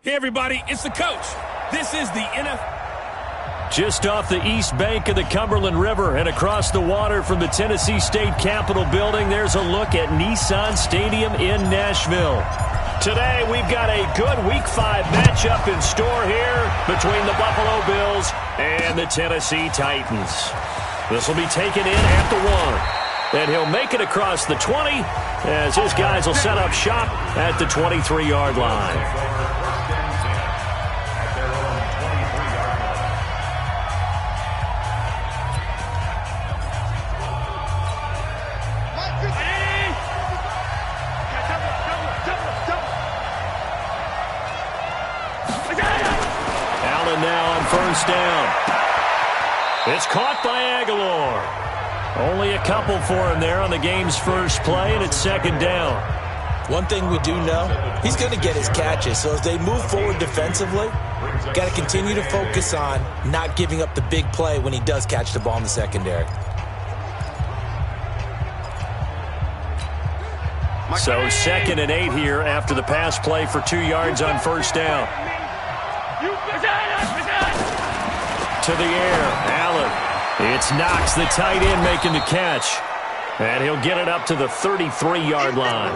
Hey, everybody, it's the coach. This is the NFL. Just off the east bank of the Cumberland River and across the water from the Tennessee State Capitol building, there's a look at Nissan Stadium in Nashville. Today, we've got a good Week 5 matchup in store here between the Buffalo Bills and the Tennessee Titans. This will be taken in at the 1. And he'll make it across the 20 as his guys will set up shop at the 23-yard line. First down. It's caught by Aguilar. Only a couple for him there on the game's first play, and it's second down. One thing we do know, he's going to get his catches. So as they move forward defensively, got to continue to focus on not giving up the big play when he does catch the ball in the secondary. So 2nd and 8 here after the pass play for 2 yards on first down. To the air, Allen. It's Knox, the tight end, making the catch. And he'll get it up to the 33-yard line.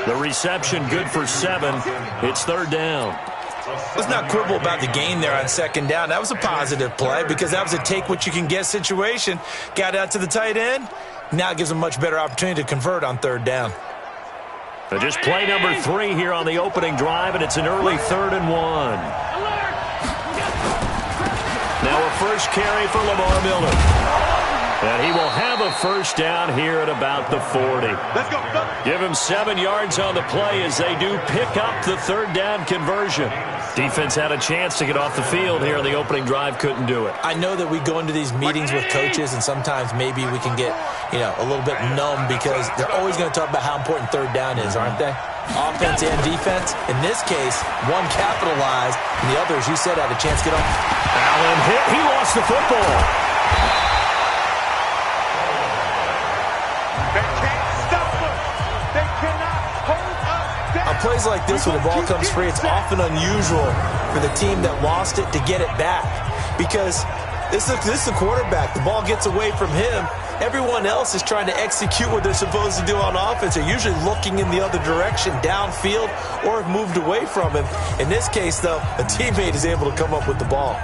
The reception good for 7. It's third down. Let's not quibble about the gain there on second down. That was a positive play because that was a take-what-you-can-get situation. Got out to the tight end. Now it gives him a much better opportunity to convert on third down. So just play number 3 here on the opening drive, and it's an early 3rd and 1. Now a first carry for Lamar Miller. And he will have a first down here at about the 40. Let's go. Give him 7 yards on the play as they do pick up the third down conversion. Defense had a chance to get off the field here on the opening drive, couldn't do it. I know that we go into these meetings with coaches, and sometimes maybe we can get, a little bit numb because they're always going to talk about how important third down is, aren't they? Offense and defense. In this case, one capitalized, and the other, as you said, had a chance to get off. Allen hit. He lost the football. They can't stop us. They cannot hold us down. On plays like this, when the ball comes free, it's often unusual for the team that lost it to get it back because this is the quarterback. The ball gets away from him. Everyone else is trying to execute what they're supposed to do on offense. They're usually looking in the other direction, downfield, or have moved away from him. In this case, though, a teammate is able to come up with the ball.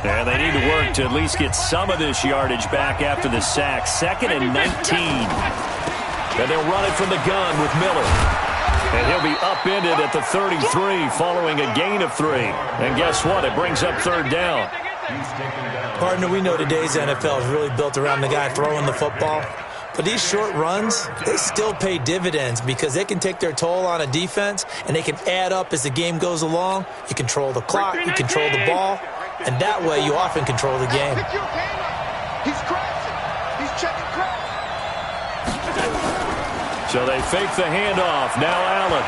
And they need to work to at least get some of this yardage back after the sack. 2nd and 19. And they'll run it from the gun with Miller. And he'll be upended at the 33 following a gain of 3. And guess what? It brings up third down. Partner, we know today's NFL is really built around the guy throwing the football. But these short runs, they still pay dividends because they can take their toll on a defense, and they can add up as the game goes along. You control the clock, you control the ball, and that way you often control the game. He's crashing. He's checking crash. So they fake the handoff. Now Allen.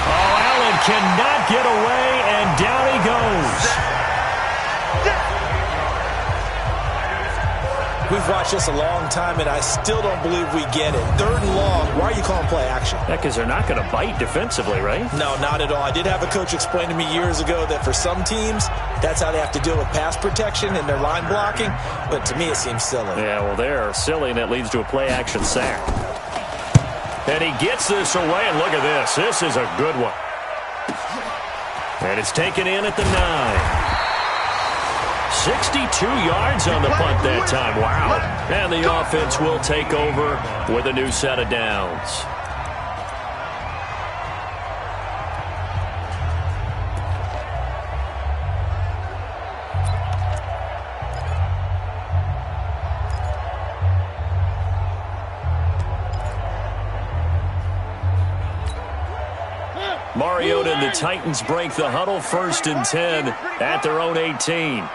Oh, Allen cannot get away, and down he goes. We've watched this a long time, and I still don't believe we get it. 3rd and long. Why are you calling play action? Yeah, because they're not going to bite defensively, right? No, not at all. I did have a coach explain to me years ago that for some teams, that's how they have to deal with pass protection and their line blocking. But to me, it seems silly. Yeah, well, they're silly, and that leads to a play-action sack. And he gets this away, and look at this. This is a good one. And it's taken in at the 9. 62 yards on the punt that time. Wow. And the offense will take over with a new set of downs. Mariota and the Titans break the huddle, 1st and 10 at their own 18.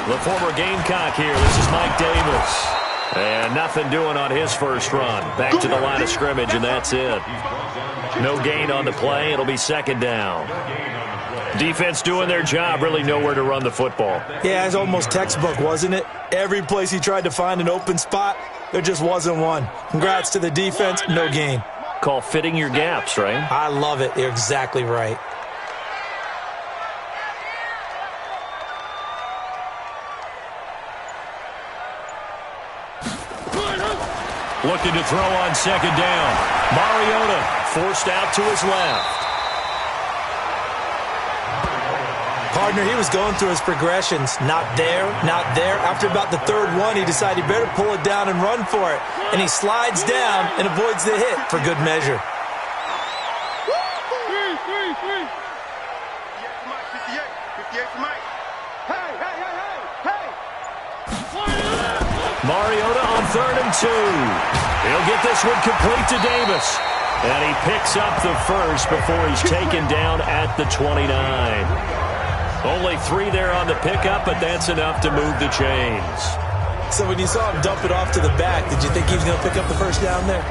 The former Gamecock here. This is Mike Davis. And nothing doing on his first run. Back to the line of scrimmage, and that's it. No gain on the play. It'll be second down. Defense doing their job, really nowhere to run the football. Yeah, it's almost textbook, wasn't it? Every place he tried to find an open spot, there just wasn't one. Congrats to the defense, no gain. Call fitting your gaps, right? I love it. You're exactly right. Looking to throw on second down. Mariota forced out to his left. Partner, he was going through his progressions. Not there, not there. After about the third one, he decided he better pull it down and run for it. And he slides down and avoids the hit for good measure. Mariota on 3rd and 2. He'll get this one complete to Davis. And he picks up the first before he's taken down at the 29. Only 3 there on the pickup, but that's enough to move the chains. So when you saw him dump it off to the back, did you think he was going to pick up the first down there?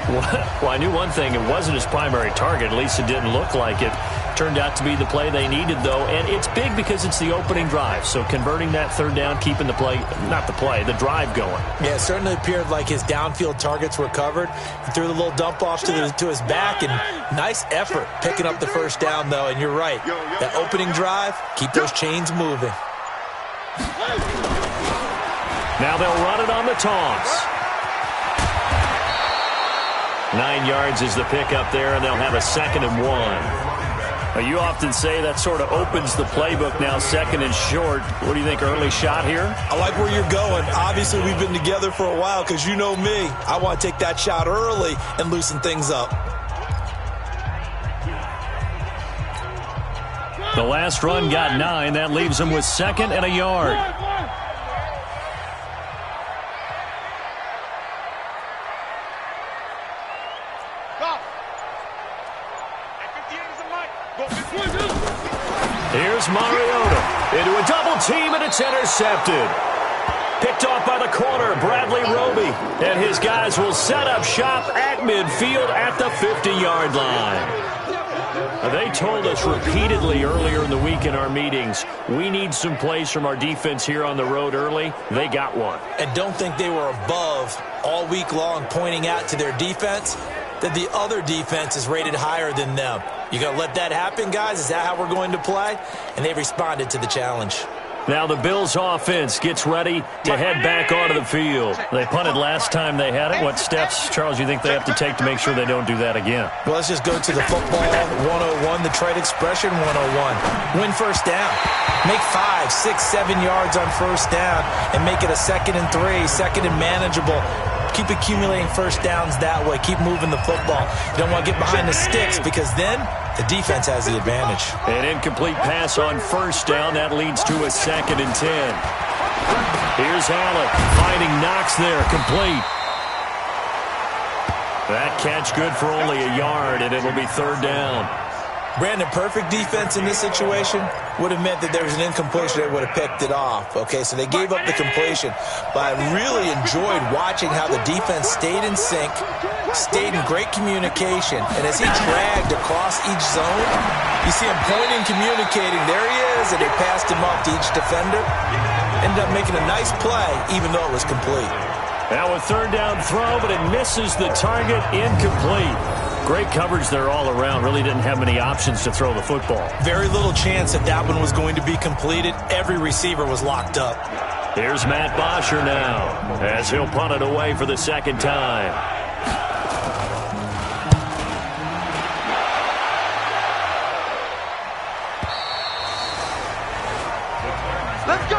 Well, I knew one thing. It wasn't his primary target. At least it didn't look like it. Turned out to be the play they needed, though. And it's big because it's the opening drive. So converting that third down, keeping the play, not the play, the drive going. Yeah, it certainly appeared like his downfield targets were covered. He threw the little dump off to his back, and nice effort picking up the first down, though. And you're right. That opening drive, keep those chains moving. Now they'll run it on the toss. 9 yards is the pickup there, and they'll have a 2nd and 1. You often say that sort of opens the playbook now, 2nd and short. What do you think, early shot here? I like where you're going. Obviously, we've been together for a while because you know me. I want to take that shot early and loosen things up. The last run got 9. That leaves them with 2nd and a yard. Here's Mariota into a double team, and it's intercepted. Picked off by the corner, Bradley Roby. And his guys will set up shop at midfield at the 50-yard line. They told us repeatedly earlier in the week in our meetings, we need some plays from our defense here on the road early. They got one. And don't think they were above all week long pointing out to their defense that the other defense is rated higher than them. You going to let that happen, guys? Is that how we're going to play? And they responded to the challenge. Now the Bills offense gets ready to head back onto the field. They punted last time they had it. What steps, Charles, you think they have to take to make sure they don't do that again? Well, let's just go to the football 101, the trade expression 101. Win first down. Make 5, 6, 7 yards on first down and make it a 2nd and 3, 2nd and manageable. Keep accumulating first downs that way. Keep moving the football. You don't want to get behind the sticks because then the defense has the advantage. An incomplete pass on first down. That leads to a 2nd and 10. Here's Allen finding Knox there, complete. That catch good for only a yard, and it'll be 3rd down. Brandon, perfect defense in this situation would have meant that there was an incompletion. They would have picked it off. Okay, so they gave up the completion. But I really enjoyed watching how the defense stayed in sync, stayed in great communication. And as he dragged across each zone, you see him pointing, communicating. There he is, and they passed him off to each defender. Ended up making a nice play, even though it was complete. Now a 3rd down throw, but it misses the target, incomplete. Great coverage there all around. Really didn't have many options to throw the football. Very little chance that that one was going to be completed. Every receiver was locked up. Here's Matt Bosher now as he'll punt it away for the 2nd time. Let's go,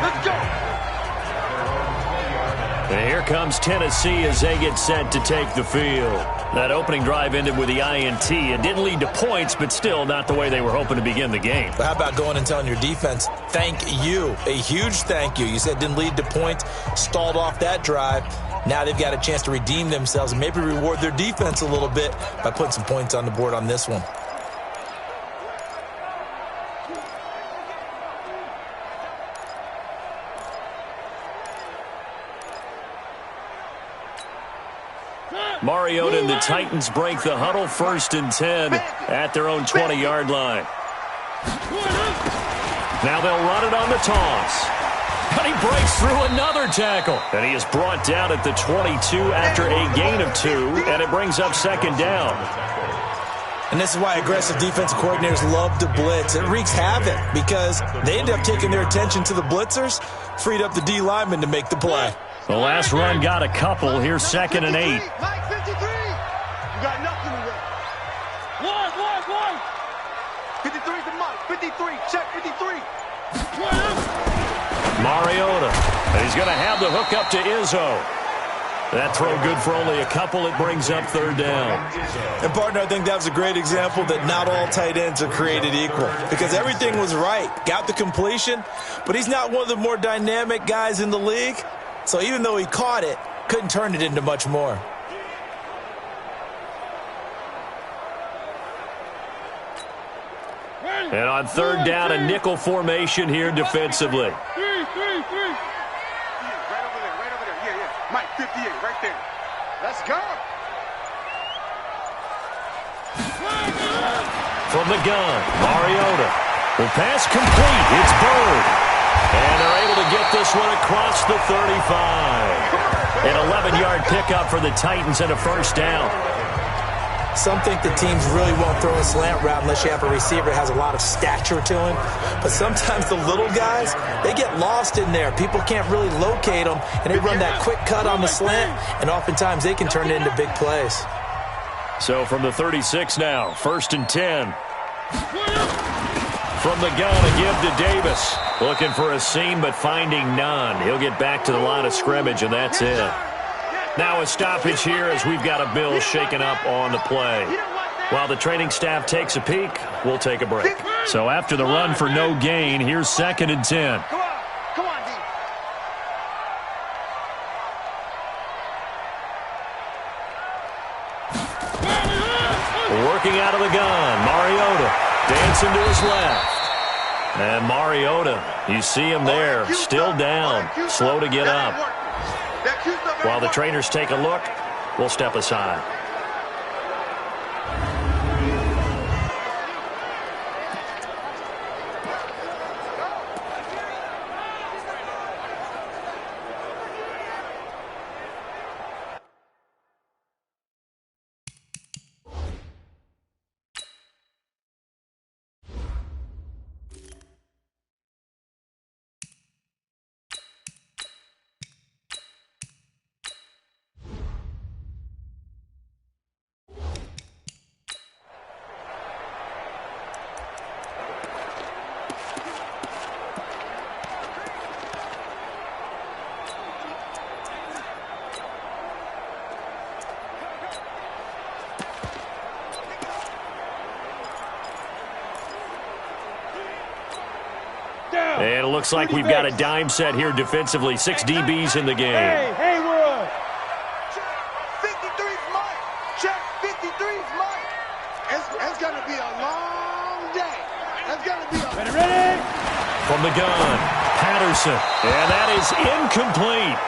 let's go. And here comes Tennessee as they get set to take the field. That opening drive ended with the INT. It didn't lead to points, but still not the way they were hoping to begin the game. But how about going and telling your defense, thank you, a huge thank you. You said it didn't lead to points, stalled off that drive. Now they've got a chance to redeem themselves and maybe reward their defense a little bit by putting some points on the board on this one. Mariota and the Titans break the huddle, 1st and 10 at their own 20-yard line. Now they'll run it on the toss. And he breaks through another tackle. And he is brought down at the 22 after a gain of 2, and it brings up 2nd down. And this is why aggressive defensive coordinators love to blitz. It wreaks havoc because they end up taking their attention to the blitzers, freed up the D lineman to make the play. The last run got a couple. Here's 2nd and 8. Mike 53. You got nothing to that. One. 53 to Mike. 53. Check 53. Mariota. And he's going to have the hook up to Izzo. That throw good for only a couple. It brings up 3rd down. And, partner, I think that was a great example that not all tight ends are created equal because everything was right. Got the completion, but he's not one of the more dynamic guys in the league. So even though he caught it, couldn't turn it into much more. And on 3rd down, a nickel formation here defensively. Mike 58, right there. Let's go. From the gun, Mariota. The pass complete. It's Bird. And they're able to get this one across the 35. An 11-yard pickup for the Titans and a 1st down. Some think the teams really won't throw a slant route unless you have a receiver that has a lot of stature to him. But sometimes the little guys, they get lost in there. People can't really locate them, and they run that quick cut on the slant, and oftentimes they can turn it into big plays. So from the 36 now, 1st and 10. From the gun, a give to Davis. Looking for a seam, but finding none. He'll get back to the line of scrimmage, and that's it. Now a stoppage here as we've got a Bill shaken up on the play. While the training staff takes a peek, we'll take a break. So after the run for no gain, here's 2nd and 10. Come on, D. Working out of the gun, Mariota dancing to his left. And Mariota, you see him there, still down, slow to get up. While the trainers take a look, we'll step aside. And it looks like we've got a dime set here defensively. 6 DBs in the game. Hey, Hayward. 53's Mike. Check 53's Mike. It's going to be a long day. It's going to be a... Ready? From the gun, Patterson. And that is incomplete.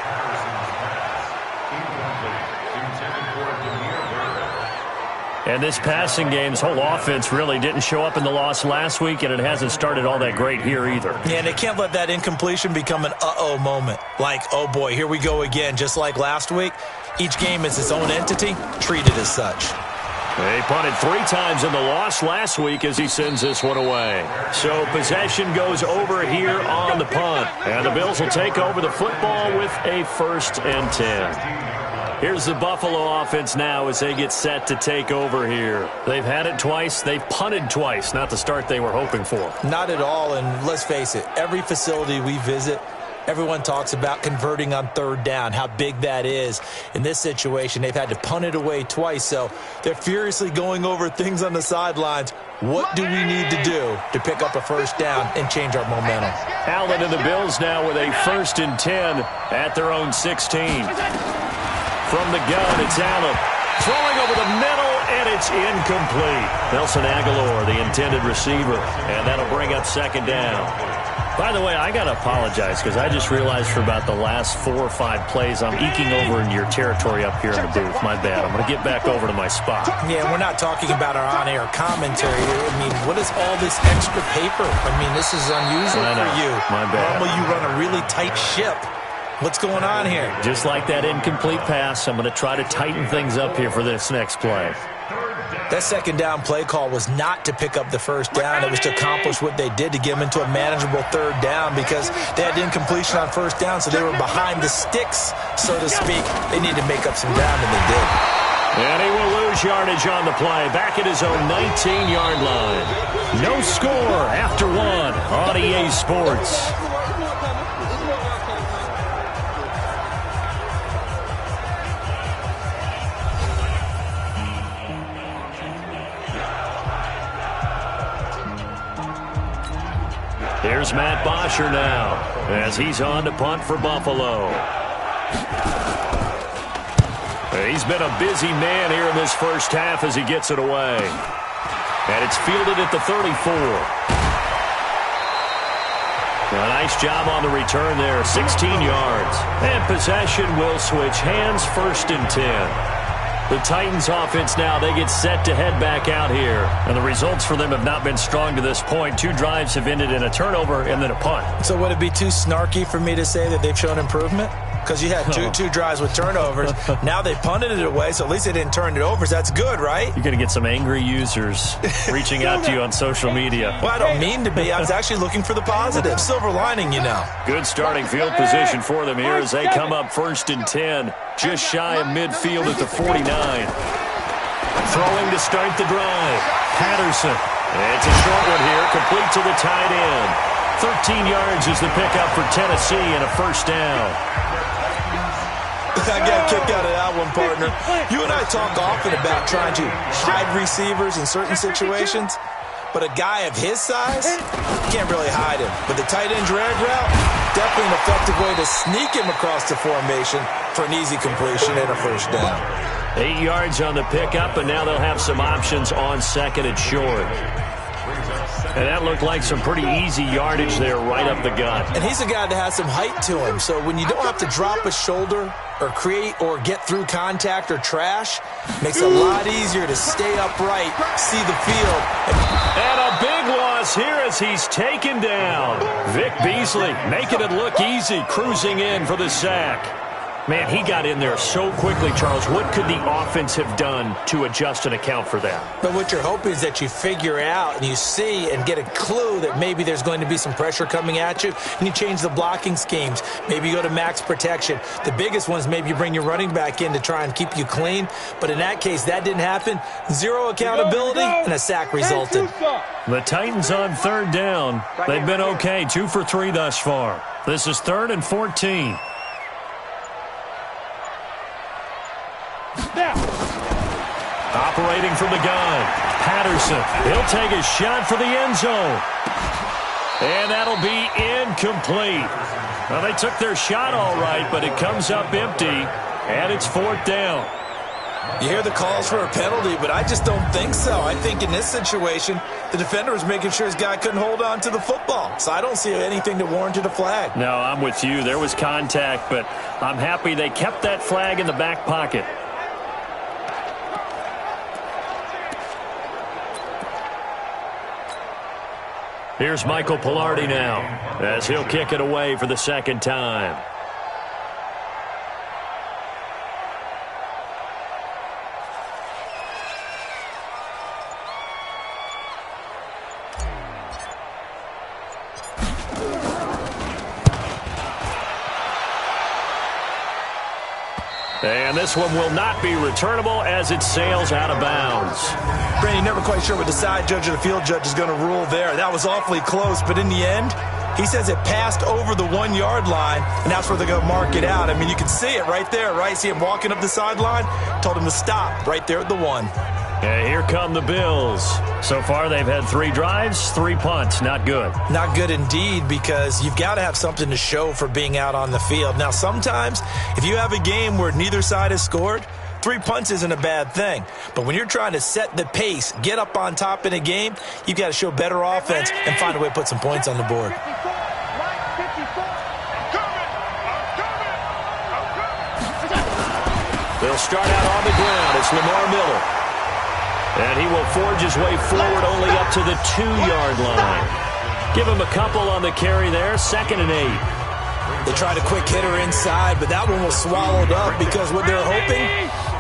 And this passing game's whole offense really didn't show up in the loss last week, and it hasn't started all that great here either. Yeah, and they can't let that incompletion become an uh-oh moment. Like, oh boy, here we go again. Just like last week, each game is its own entity, treated as such. They punted 3 times in the loss last week as he sends this one away. So possession goes over here on the punt. And the Bills will take over the football with a 1st and 10. Here's the Buffalo offense now as they get set to take over here. They've had it twice. They've punted twice. Not the start they were hoping for. Not at all, and let's face it, every facility we visit, everyone talks about converting on 3rd down, how big that is. In this situation, they've had to punt it away twice, so they're furiously going over things on the sidelines. What do we need to do to pick up a 1st down and change our momentum? Allen and the Bills now with a 1st and 10 at their own 16. From the gun, it's Allen. Throwing over the middle, and it's incomplete. Nelson Aguilar, the intended receiver, and that'll bring up 2nd down. By the way, I got to apologize because I just realized for about the last 4 or 5 plays, I'm eking over into your territory up here in the booth. My bad. I'm going to get back over to my spot. Yeah, we're not talking about our on-air commentary. I mean, what is all this extra paper? I mean, this is unusual for you. My bad. Normally you run a really tight ship. What's going on here? Just like that incomplete pass, I'm going to try to tighten things up here for this next play. That second down play call was not to pick up the first down. It was to accomplish what they did, to get them into a manageable third down, because they had incompletion on first down, so they were behind the sticks, so to speak. They needed to make up some ground, and they did. And he will lose yardage on the play, back at his own 19-yard line. No score after 1 on EA Sports. Here's Matt Bosher now, as he's on to punt for Buffalo. He's been a busy man here in this first half as he gets it away. And it's fielded at the 34. A nice job on the return there, 16 yards. And possession will switch hands, 1st and 10. The Titans offense now, they get set to head back out here. And the results for them have not been strong to this point. 2 drives have ended in a turnover and then a punt. So would it be too snarky for me to say that they've shown improvement? Because you had two drives with turnovers. Now they punted it away, so at least they didn't turn it over. So that's good, right? You're going to get some angry users reaching out to you on social media. Well, I don't mean to be. I was actually looking for the positive. Silver lining, you know. Good starting field position for them here as they come up 1st and 10. Just shy of midfield at the 49. Throwing to start the drive. Patterson. It's a short one here, complete to the tight end. 13 yards is the pickup for Tennessee and a 1st down. I got a kick out of that one, partner. You and I talk often about trying to hide receivers in certain situations, but a guy of his size, can't really hide him. But the tight end drag route, definitely an effective way to sneak him across the formation for an easy completion and a 1st down. 8 yards on the pickup, and now they'll have some options on 2nd and short. And that looked like some pretty easy yardage there right up the gut. And he's a guy that has some height to him, so when you don't have to drop a shoulder or create or get through contact or trash, makes it a lot easier to stay upright, see the field. And a big loss here as he's taken down. Vic Beasley making it look easy, cruising in for the sack. Man, he got in there so quickly, Charles. What could the offense have done to adjust and account for that? But what you're hoping is that you figure out and you see and get a clue that maybe there's going to be some pressure coming at you, and you change the blocking schemes. Maybe you go to max protection. The biggest one is maybe you bring your running back in to try and keep you clean. But in that case, that didn't happen. 0 accountability, and a sack resulted. The Titans on 3rd down. They've been okay, 2 for 3 thus far. This is 3rd and 14. Operating from the gun, Patterson. He'll take a shot for the end zone. And that'll be incomplete. Well, they took their shot all right, but it comes up empty, and it's 4th down. You hear the calls for a penalty, but I just don't think so. I think in this situation, the defender was making sure his guy couldn't hold on to the football. So I don't see anything that warranted a flag. No, I'm with you. There was contact, but I'm happy they kept that flag in the back pocket. Here's Michael Pilardi now, as he'll kick it away for the 2nd time. And this one will not be returnable as it sails out of bounds. Brandon, you're never quite sure what the side judge or the field judge is going to rule there. That was awfully close, but in the end, he says it passed over the 1-yard line, and that's where they're going to mark it out. I mean, you can see it right there, right? See him walking up the sideline? Told him to stop right there at the 1. And here come the Bills. So far, they've had 3 drives, 3 punts. Not good. Not good indeed, because you've got to have something to show for being out on the field. Now, sometimes, if you have a game where neither side has scored, 3 punts isn't a bad thing. But when you're trying to set the pace, get up on top in a game, you've got to show better offense and find a way to put some points on the board. They'll start out on the ground. It's Lamar Miller. And he will forge his way forward only up to the 2-yard line. Give him a couple on the carry there. 2nd and 8. They tried a quick hitter inside, but that one was swallowed up because what they're hoping,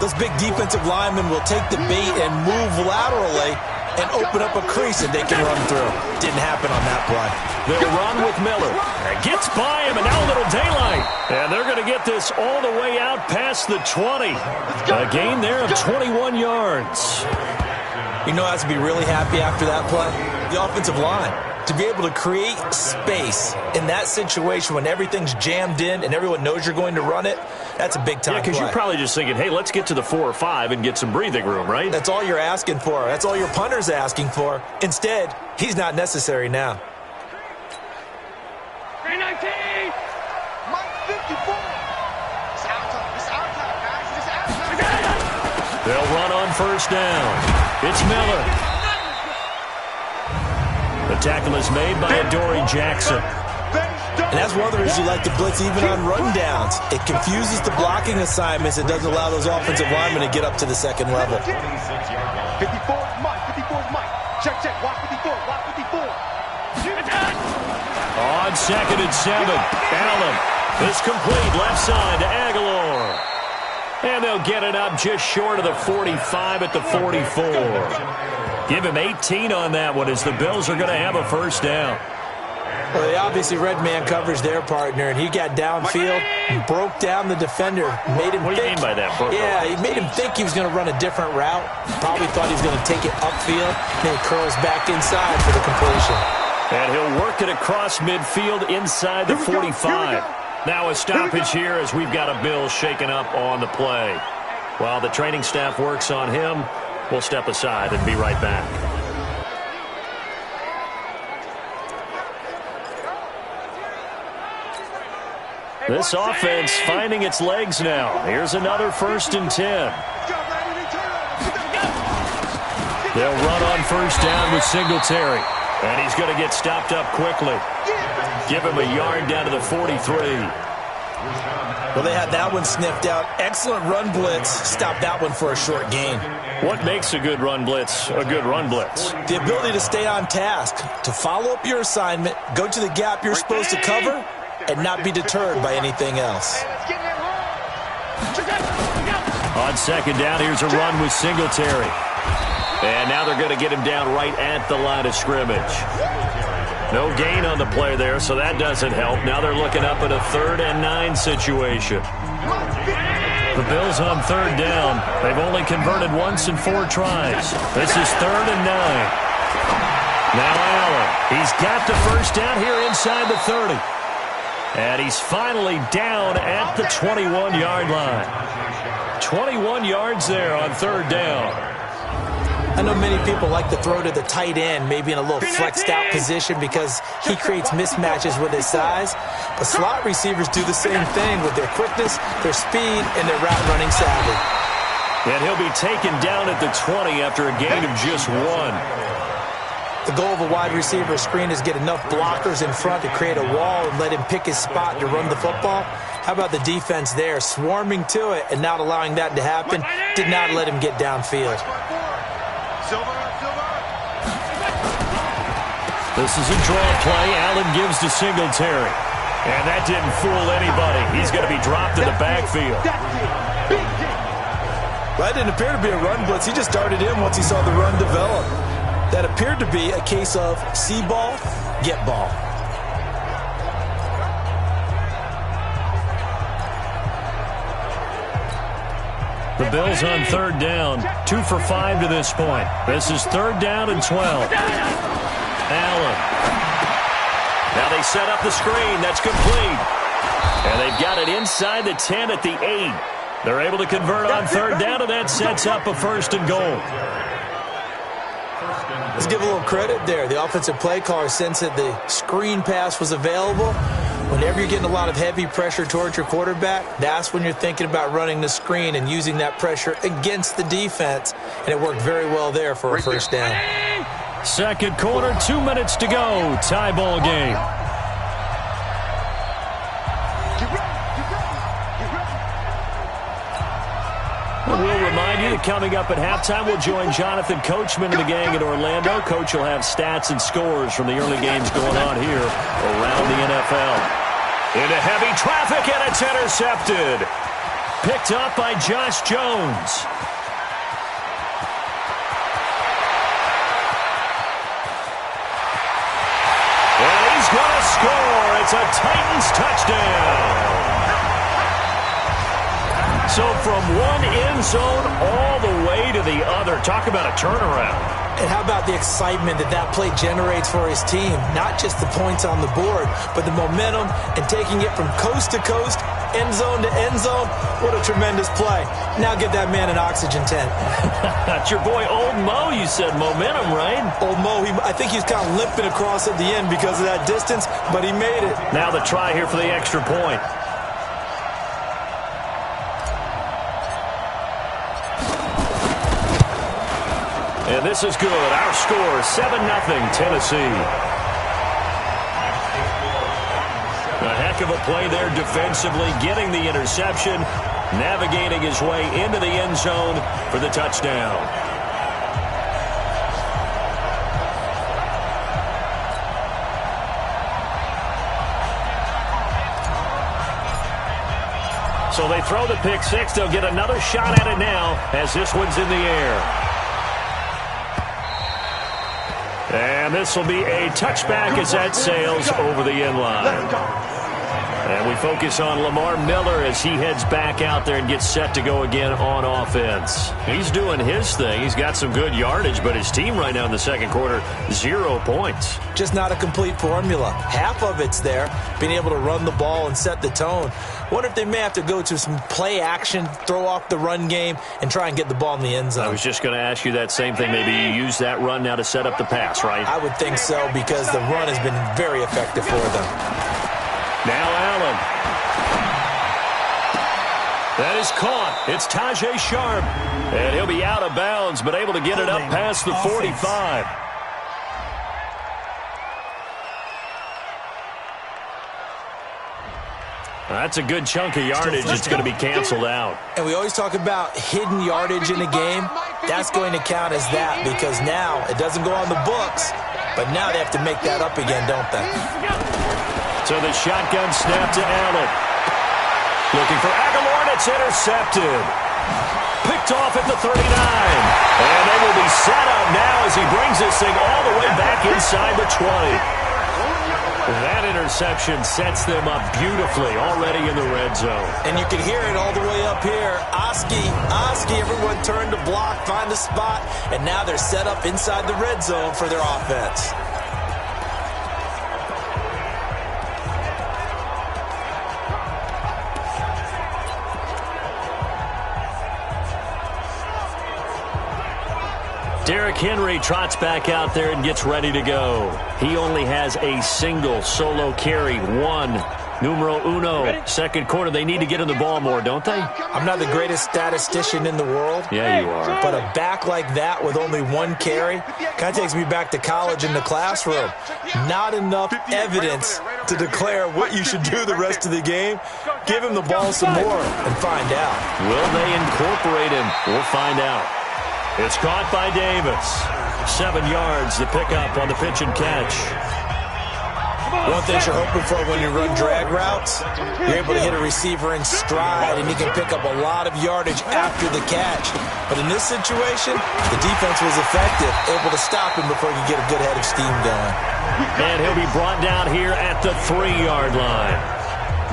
those big defensive linemen will take the bait and move laterally and open up a crease that they can run through. Didn't happen on that play. They'll run with Miller. Gets by him, and now a little daylight. And they're going to get this all the way out past the 20. A gain there of 21 yards. You know, I have to be really happy after that play. The offensive line. To be able to create space in that situation when everything's jammed in and everyone knows you're going to run it, that's a big-time play. Yeah, because you're probably just thinking, hey, let's get to the 4 or 5 and get some breathing room, right? That's all you're asking for. That's all your punter's asking for. Instead, he's not necessary now. 319! Mike 54! It's out time. It's out time, guys. It's out time. They'll run on 1st down. It's Miller. The tackle is made by Adoree Jackson. And that's one of the reasons you like to blitz even on rundowns. It confuses the blocking assignments. It doesn't allow those offensive linemen to get up to the 2nd level. 54 is Mike. 54 is Mike. Check, check. Watch 54. Watch 54. On 2nd and 7. Allen is complete. Left side to Aguilar. And they'll get it up just short of the 45 at the 44. Give him 18 on that one as the Bills are going to have a 1st down. Well, they obviously red man coverage their partner, and he got downfield, broke down the defender, made him What do you mean by that? Yeah, he made him think he was going to run a different route. Probably thought he was going to take it upfield, then he curls back inside for the completion. And he'll work it across midfield inside the 45. Now a stoppage here as we've got a Bill shaken up on the play. While the training staff works on him, we'll step aside and be right back. This offense finding its legs now. Here's another 1st and 10. They'll run on 1st down with Singletary. And he's going to get stopped up quickly. Give him a yard down to the 43. Well, they had that one sniffed out. Excellent run blitz. Stopped that one for a short gain. What makes a good run blitz a good run blitz? The ability to stay on task, to follow up your assignment, go to the gap you're supposed to cover, and not be deterred by anything else. On 2nd down, here's a run with Singletary. And now they're going to get him down right at the line of scrimmage. No gain on the play there, so that doesn't help. Now they're looking up at a 3rd and 9 situation. The Bills on 3rd down. They've only converted once in 4 tries. This is 3rd and 9. Now Allen. He's got the 1st down here inside the 30. And he's finally down at the 21-yard line. 21 yards there on 3rd down. I know many people like to throw to the tight end, maybe in a little flexed out position because he creates mismatches with his size. But slot receivers do the same thing with their quickness, their speed, and their route running savvy. And he'll be taken down at the 20 after a gain of just 1. The goal of a wide receiver screen is get enough blockers in front to create a wall and let him pick his spot to run the football. How about the defense there, swarming to it and not allowing that to happen? Did not let him get downfield. This is a draw play. Allen gives to Singletary. And that didn't fool anybody. He's going to be dropped in the backfield. Well, that didn't appear to be a run blitz. He just darted in once he saw the run develop. That appeared to be a case of see ball, get ball. The Bills on 3rd down. 2 for 5 to this point. This is 3rd down and 12. Allen. Now they set up the screen. That's complete. And they've got it inside the 10 at the 8. They're able to convert on 3rd down, and that sets up a 1st and goal. Let's give a little credit there. The offensive play caller sensed that the screen pass was available. Whenever you're getting a lot of heavy pressure towards your quarterback, that's when you're thinking about running the screen and using that pressure against the defense. And it worked very well there for a 1st down. 2nd quarter, 2 minutes to go. Tie ball game. We'll remind you that coming up at halftime, we'll join Jonathan Coachman and the gang in Orlando. Coach will have stats and scores from the early games going on here around the NFL. Into heavy traffic, and it's intercepted. Picked up by Josh Jones. And he's going to score. It's a Titans touchdown. So from one end zone all the way to the other. Talk about a turnaround. And how about the excitement that play generates for his team? Not just the points on the board, but the momentum and taking it from coast to coast, end zone to end zone. What a tremendous play. Now get that man an oxygen tent. That's your boy Old Mo. You said momentum, right? Old Mo, I think he's kind of limping across at the end because of that distance, but he made it. Now the try here for the extra point. And this is good. Our score, 7-0 Tennessee. A heck of a play there defensively, getting the interception, navigating his way into the end zone for the touchdown. So they throw the pick six. They'll get another shot at it now as this one's in the air. And this will be a touchback as that sails over the end line. And we focus on Lamar Miller as he heads back out there and gets set to go again on offense. He's doing his thing. He's got some good yardage, but his team right now in the second quarter, 0 points. Just not a complete formula. Half of it's there, being able to run the ball and set the tone. Wonder if they may have to go to some play action, throw off the run game, and try and get the ball in the end zone. I was just going to ask you that same thing. Maybe you use that run now to set up the pass, right? I would think so because the run has been very effective for them. Now Allen. That is caught. It's Tajay Sharp. And he'll be out of bounds, but able to get it up past the 45. That's a good chunk of yardage. It's going to be canceled out. And we always talk about hidden yardage in a game. That's going to count as that because now it doesn't go on the books, but now they have to make that up again, don't they? So the shotgun snap to Allen. Looking for Aguilar, and it's intercepted. Picked off at the 39. And they will be set up now as he brings this thing all the way back inside the 20. That interception sets them up beautifully already in the red zone. And you can hear it all the way up here. Oski, everyone turned to block, find a spot, and now they're set up inside the red zone for their offense. Derrick Henry trots back out there and gets ready to go. He only has a single solo carry, numero uno. Second quarter, they need to get in the ball more, don't they? I'm not the greatest statistician in the world. Yeah, you are. But a back like that with only one carry kind of takes me back to college in the classroom. Not enough evidence to declare what you should do the rest of the game. Give him the ball some more and find out. Will they incorporate him? We'll find out. It's caught by Davis. 7 yards, the pickup on the pitch and catch. One thing you're hoping for when you run drag routes, you're able to hit a receiver in stride, and he can pick up a lot of yardage after the catch. But in this situation, the defense was effective, able to stop him before he could get a good head of steam going. And he'll be brought down here at the 3-yard line.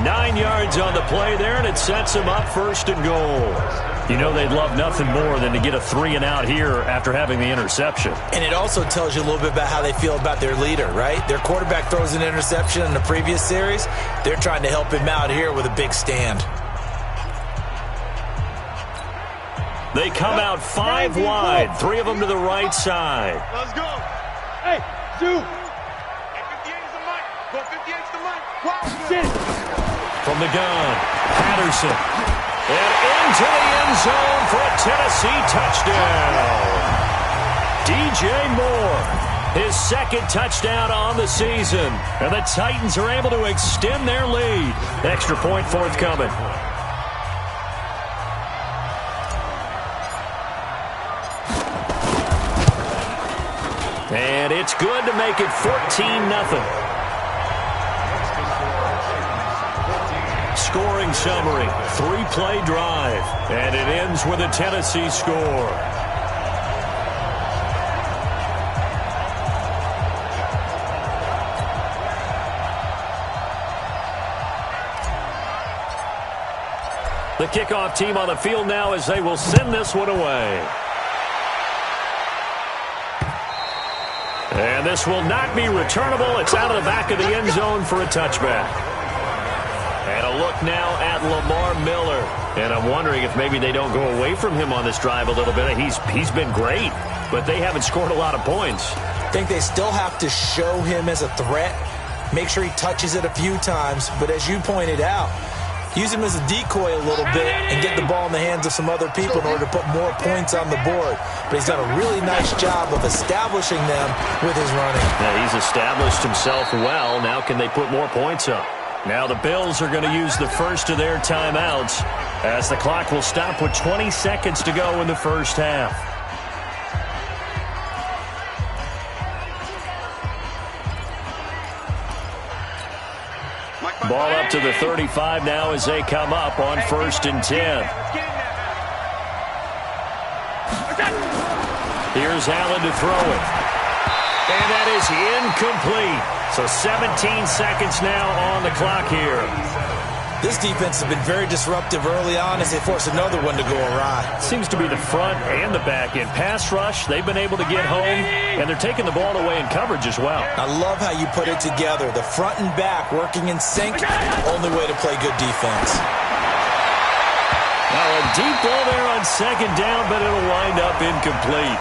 9 yards on the play there, and it sets him up first and goal. You know they'd love nothing more than to get a 3-and-out here after having the interception. And it also tells you a little bit about how they feel about their leader, right? Their quarterback throws an interception in the previous series. They're trying to help him out here with a big stand. They come out 5 wide, 3 of them to the right side. Let's go. Hey, Stu. 58's the mic. Go 58's the mic. Wow. From the gun, Patterson. And into the end zone for a Tennessee touchdown. DJ Moore, his second touchdown on the season. And the Titans are able to extend their lead. Extra point forthcoming. And it's good to make it 14-0. Scoring summary, 3-play drive, and it ends with a Tennessee score. The kickoff team on the field now as they will send this one away. And this will not be returnable. It's out of the back of the end zone for a touchback. And a look now at Lamar Miller. And I'm wondering if maybe they don't go away from him on this drive a little bit. He's been great, but they haven't scored a lot of points. I think they still have to show him as a threat, make sure he touches it a few times. But as you pointed out, use him as a decoy a little bit and get the ball in the hands of some other people in order to put more points on the board. But he's done a really nice job of establishing them with his running. Yeah, he's established himself well. Now can they put more points up? Now the Bills are going to use the first of their timeouts as the clock will stop with 20 seconds to go in the first half. Ball up to the 35 now as they come up on 1st and 10. Here's Allen to throw it. And that is incomplete. So 17 seconds now on the clock here. This defense has been very disruptive early on as they force another one to go awry. Seems to be the front and the back end. Pass rush, they've been able to get home, and they're taking the ball away in coverage as well. I love how you put it together. The front and back working in sync, only way to play good defense. Now a deep ball there on 2nd down, but it'll wind up incomplete.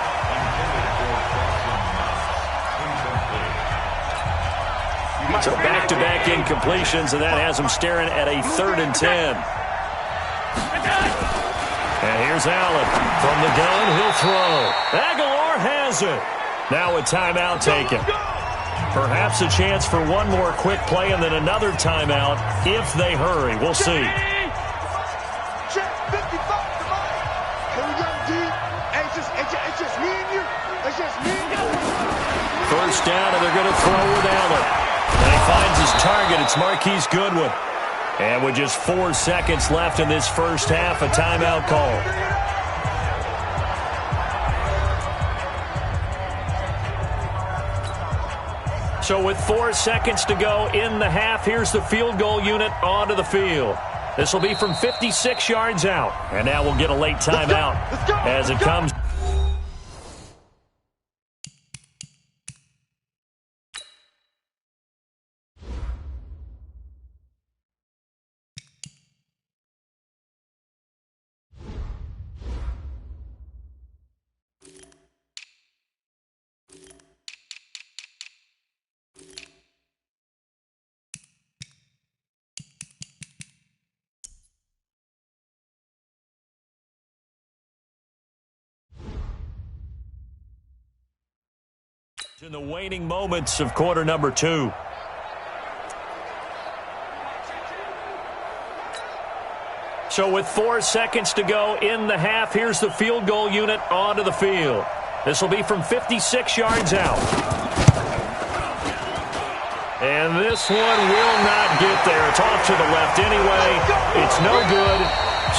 So back-to-back incompletions, and that has them staring at a 3rd and 10. And here's Allen. From the gun, he'll throw. Aguilar has it. Now a timeout taken. Perhaps a chance for one more quick play and then another timeout if they hurry. We'll see. First down, and they're going to throw with Allen. And he finds his target. It's Marquise Goodwin. And with just 4 seconds left in this first half, a timeout call. So with 4 seconds to go in the half, here's the field goal unit onto the field. This will be from 56 yards out. And now we'll get a late timeout as it comes. In the waning moments of quarter number 2. So with 4 seconds to go in the half, here's the field goal unit onto the field. This will be from 56 yards out. And this one will not get there. It's off to the left anyway. It's no good.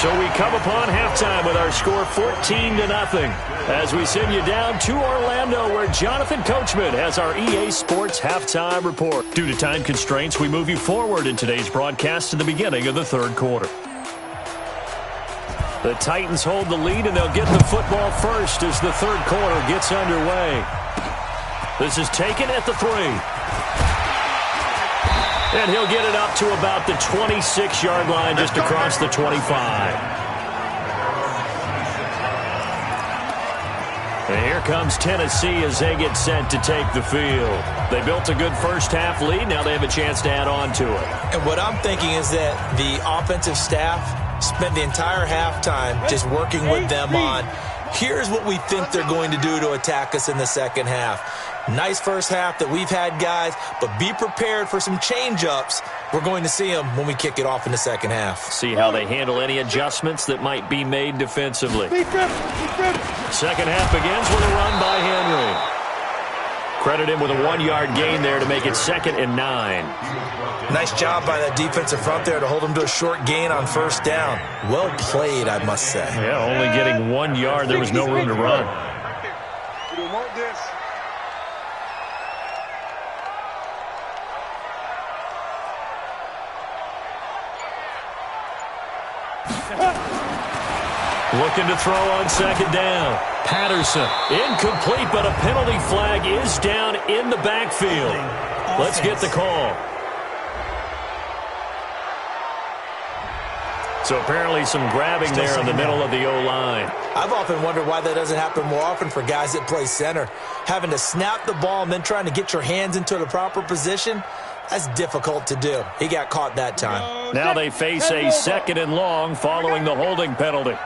So we come upon halftime with our score 14-0 as we send you down to Orlando where Jonathan Coachman has our EA Sports Halftime Report. Due to time constraints, we move you forward in today's broadcast to the beginning of the 3rd quarter. The Titans hold the lead, and they'll get the football first as the 3rd quarter gets underway. This is taken at the 3. And he'll get it up to about the 26-yard line just across the 25. And here comes Tennessee as they get set to take the field. They built a good first half lead. Now they have a chance to add on to it. And what I'm thinking is that the offensive staff spent the entire halftime just working with them on, here's what we think they're going to do to attack us in the second half. Nice first half that we've had, guys, but be prepared for some change-ups. We're going to see them when we kick it off in the second half. See how they handle any adjustments that might be made defensively. Second half begins with a run by Henry. Credit him with a 1-yard gain there to make it 2nd and 9. Nice job by that defensive front there to hold him to a short gain on first down. Well played, I must say. Yeah, only getting 1 yard. There was no room to run. You don't want this. Looking to throw on 2nd down. Patterson, incomplete, but a penalty flag is down in the backfield. Let's get the call. So apparently some grabbing there in the middle of the O-line. I've often wondered why that doesn't happen more often for guys that play center. Having to snap the ball and then trying to get your hands into the proper position, that's difficult to do. He got caught that time. Now they face a 2nd and long following the holding penalty.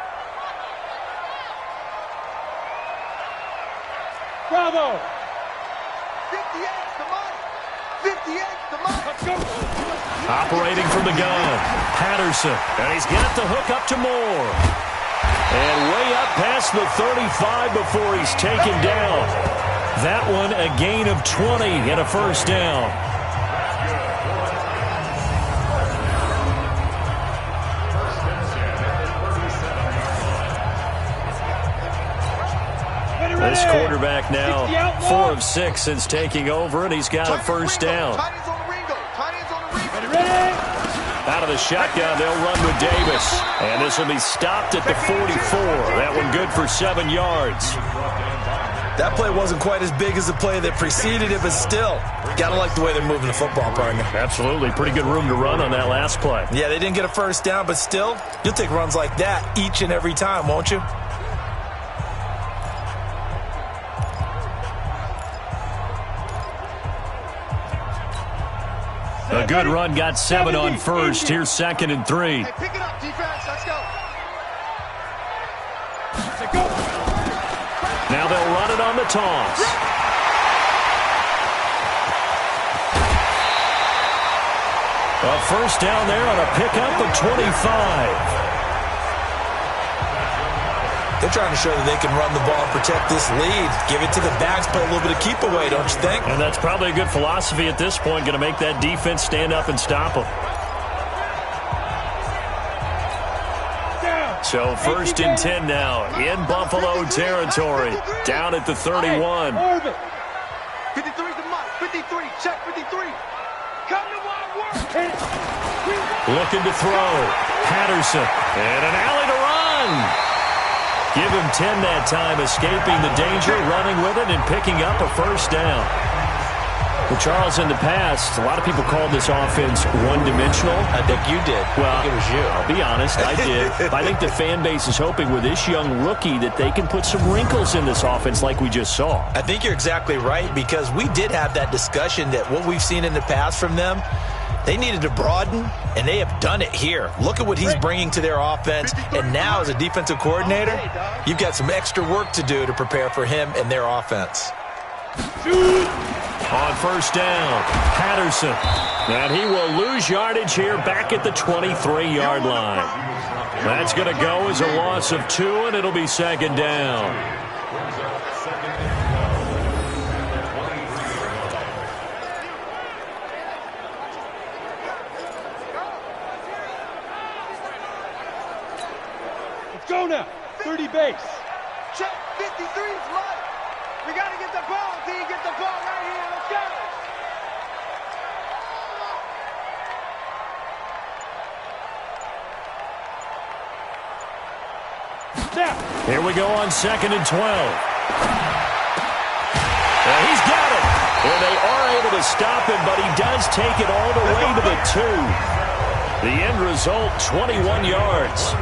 Bravo! 58's the money! 58's the money! Let's go! Operating from the gun, Patterson, and he's got the hook up to Moore. And way up past the 35 before he's taken down. That one a gain of 20 and a first down. This quarterback now 4 of 6 since taking over, and he's got a first down. Out of the shotgun, they'll run with Davis. And this will be stopped at the 44. That one good for 7 yards. That play wasn't quite as big as the play that preceded it, but still, gotta like the way they're moving the football, partner. Absolutely. Pretty good room to run on that last play. Yeah, they didn't get a first down, but still, you'll take runs like that each and every time, won't you? A good run, got 7 on first. Here's 2nd and 3. Hey, pick it up, defense. Let's go. Now they'll run it on the toss. A first down there on a pickup of 25. They're trying to show that they can run the ball and protect this lead. Give it to the backs, play a little bit of keep away, don't you think? And that's probably a good philosophy at this point, going to make that defense stand up and stop them. So 1st and 10 now in Buffalo territory, down at the 31. 53's the mark. 53, check 53. Come to my work. Looking to throw. Patterson, and an alley to run. Give him 10 that time, escaping the danger, running with it, and picking up a first down. Well, Charles, in the past, a lot of people called this offense one-dimensional. I think you did. Well, I think it was you. I'll be honest, I did. But I think the fan base is hoping with this young rookie that they can put some wrinkles in this offense like we just saw. I think you're exactly right, because we did have that discussion that what we've seen in the past from them, they needed to broaden, and they have done it here. Look at what he's bringing to their offense, and now as a defensive coordinator, you've got some extra work to do to prepare for him and their offense. On first down, Patterson. And he will lose yardage here back at the 23-yard line. That's going to go as a loss of 2, and it'll be 2nd down. Go now. 30 base. Check 53's light. We got to get the ball, D. Get the ball right here. Let's go. Now. Here we go on 2nd and 12. And he's got it. And they are able to stop him, but he does take it all the way to the 2. The end result, 21 yards.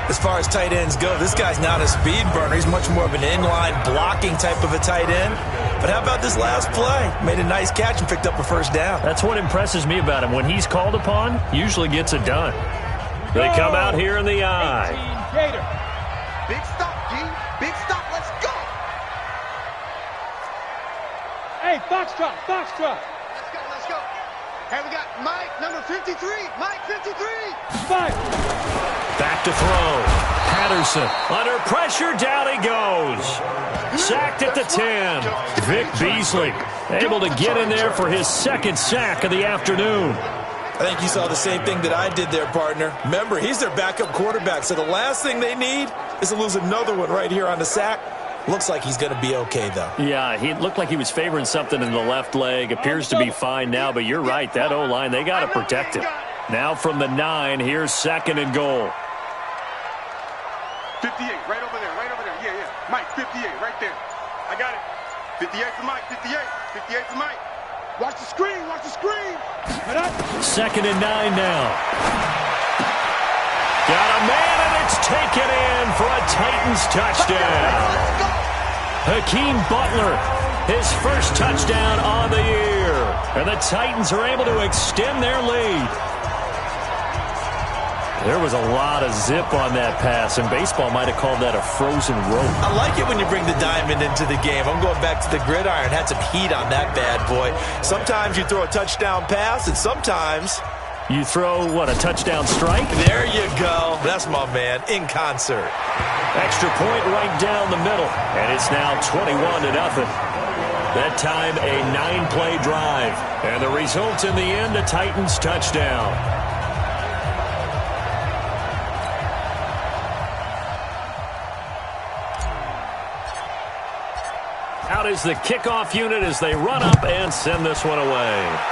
As far as tight ends go, this guy's not a speed burner. He's much more of an inline blocking type of a tight end. But how about this last play? Made a nice catch and picked up a first down. That's what impresses me about him. When he's called upon, usually gets it done. They come out here in the eye. Big stop, G. Big stop. Let's go. Hey, Foxtrot. Let's go. Hey, we got Mike, number 53. Mike, 53. Back to throw. Patterson under pressure. Down he goes. Sacked at the 10. Vic Beasley able to get in there for his second sack of the afternoon. I think you saw the same thing that I did there, partner. Remember, he's their backup quarterback, so the last thing they need is to lose another one right here on the sack. Looks like he's going to be okay, though. Yeah, he looked like he was favoring something in the left leg. Appears to be fine now, but you're right. That O-line, they got to protect him. Now from the 9, here's 2nd and goal. 58, right over there, Yeah, yeah. Mike, 58, right there. I got it. 58 for Mike, 58. 58 for Mike. Watch the screen, watch the screen. 2nd and 9 now. Got a man, and it's taken in for a Titans touchdown. Hakeem Butler, his first touchdown on the year. And the Titans are able to extend their lead. There was a lot of zip on that pass, and baseball might have called that a frozen rope. I like it when you bring the diamond into the game. I'm going back to the gridiron. Had some heat on that bad boy. Sometimes you throw a touchdown pass, and sometimes you throw, what, a touchdown strike? There you go. That's my man, in concert. Extra point right down the middle, and it's now 21-0. That time, a 9-play drive. And the result in the end, a Titans touchdown. Out is the kickoff unit as they run up and send this one away.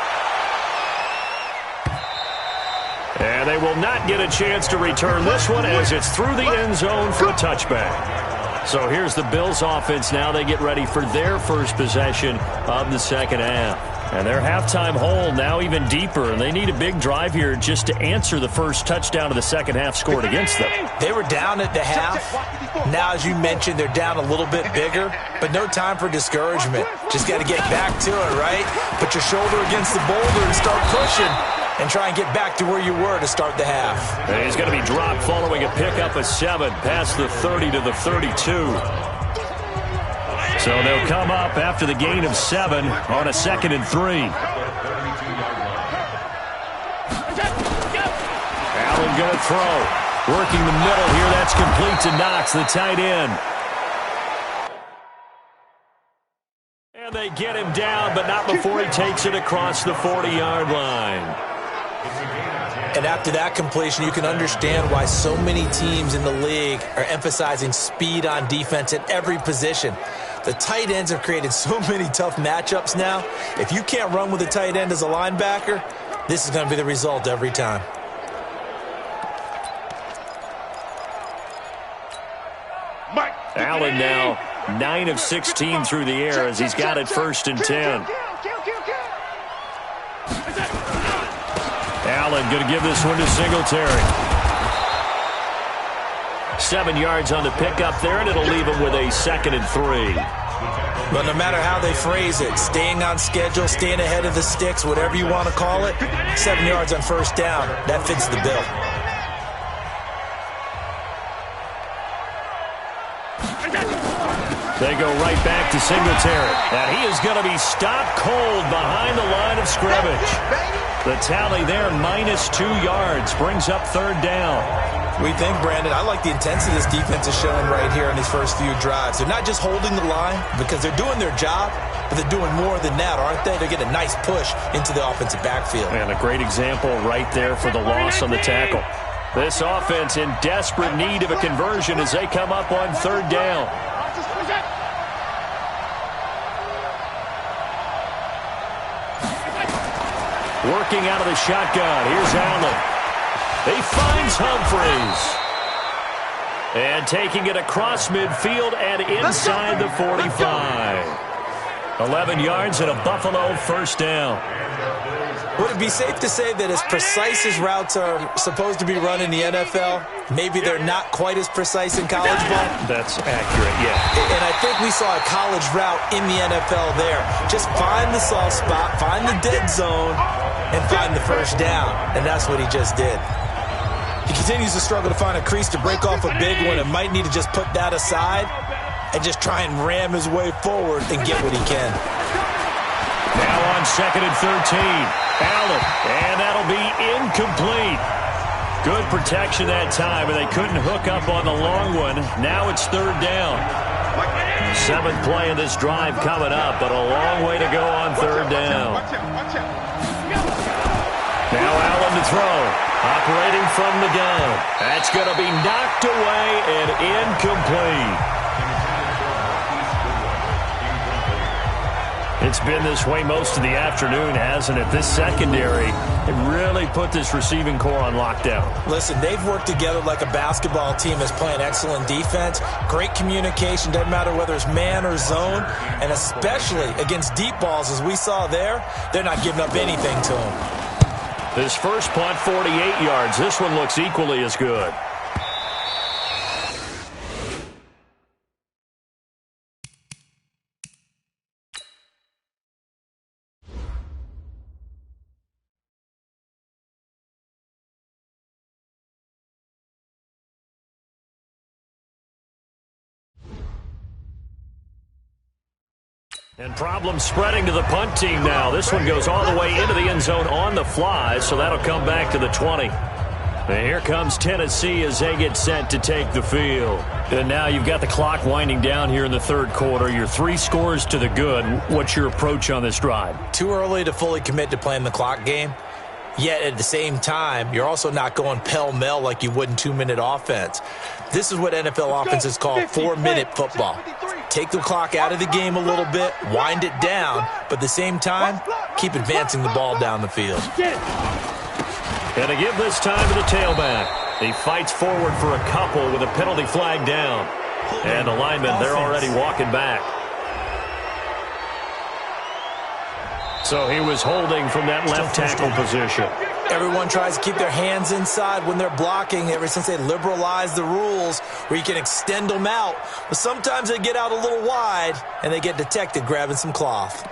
And they will not get a chance to return this one as it's through the end zone for a touchback. So here's the Bills offense now. They get ready for their first possession of the second half. And their halftime hole now even deeper, and they need a big drive here just to answer the first touchdown of the second half scored against them. They were down at the half. Now, as you mentioned, they're down a little bit bigger, but no time for discouragement. Just got to get back to it, right? Put your shoulder against the boulder and start pushing and try and get back to where you were to start the half. And he's going to be dropped following a pickup of 7 past the 30 to the 32. So they'll come up after the gain of 7 on a 2nd and 3. Allen going to throw. Working the middle here. That's complete to Knox, the tight end. And they get him down, but not before he takes it across the 40-yard line. And after that completion, you can understand why so many teams in the league are emphasizing speed on defense at every position. The tight ends have created so many tough matchups now. If you can't run with a tight end as a linebacker, this is going to be the result every time. Allen now 9 of 16 through the air as he's got it 1st and 10. Allen going to give this one to Singletary. 7 yards on the pickup there, and it'll leave him with a 2nd and 3. But no matter how they phrase it, staying on schedule, staying ahead of the sticks, whatever you want to call it, 7 yards on 1st down, that fits the bill. They go right back to Singletary. And he is going to be stopped cold behind the line of scrimmage. The tally there, -2 yards, brings up 3rd down. We think, Brandon, I like the intensity this defense is showing right here in these first few drives. They're not just holding the line because they're doing their job, but they're doing more than that, aren't they? They're getting a nice push into the offensive backfield. And a great example right there for the loss on the tackle. This offense in desperate need of a conversion as they come up on 3rd down. Working out of the shotgun. Here's Allen. He finds Humphreys. And taking it across midfield and inside the 45. 11 yards and a Buffalo 1st down. Would it be safe to say that as precise as routes are supposed to be run in the NFL, maybe they're not quite as precise in college ball? That's accurate, yeah. And I think we saw a college route in the NFL there. Just find the soft spot, find the dead zone, and find the 1st down. And that's what he just did. He continues to struggle to find a crease to break off a big one and might need to just put that aside and just try and ram his way forward and get what he can. Now on 2nd and 13. Allen, and that'll be incomplete. Good protection that time, and they couldn't hook up on the long one. Now it's third down. 7th play in this drive coming up, but a long way to go on third down. Now Allen to throw. Operating from the gun. That's going to be knocked away and incomplete. It's been this way most of the afternoon, hasn't it? This secondary, it really put this receiving core on lockdown. Listen, they've worked together like a basketball team that's playing excellent defense. Great communication, doesn't matter whether it's man or zone. And especially against deep balls, as we saw there, they're not giving up anything to them. This first punt, 48 yards. This one looks equally as good. And problems spreading to the punt team now. This one goes all the way into the end zone on the fly, so that'll come back to the 20. And here comes Tennessee as they get set to take the field. And now you've got the clock winding down here in the third quarter. You're 3 scores to the good. What's your approach on this drive? Too early to fully commit to playing the clock game. Yet at the same time, you're also not going pell-mell like you would in 2-minute offense. This is what NFL offenses call 4-minute football. Take the clock out of the game a little bit, wind it down, but at the same time, keep advancing the ball down the field. And to give this time to the tailback. He fights forward for a couple with a penalty flag down. And the linemen, they're already walking back. So he was holding from that left tackle position. Everyone tries to keep their hands inside when they're blocking ever since they liberalized the rules where you can extend them out. But sometimes they get out a little wide and they get detected grabbing some cloth.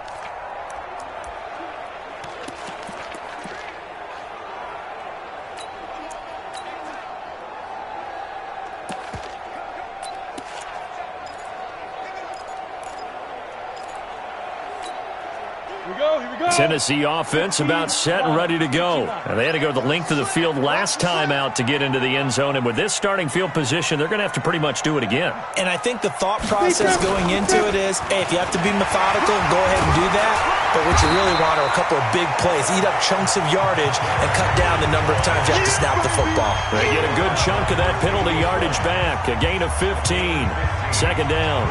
Tennessee offense about set and ready to go. And they had to go the length of the field last time out to get into the end zone. And with this starting field position, they're going to have to pretty much do it again. And I think the thought process going into it is, hey, if you have to be methodical, go ahead and do that. But what you really want are a couple of big plays. Eat up chunks of yardage and cut down the number of times you have to snap the football. They get a good chunk of that penalty yardage back. A gain of 15. Second down.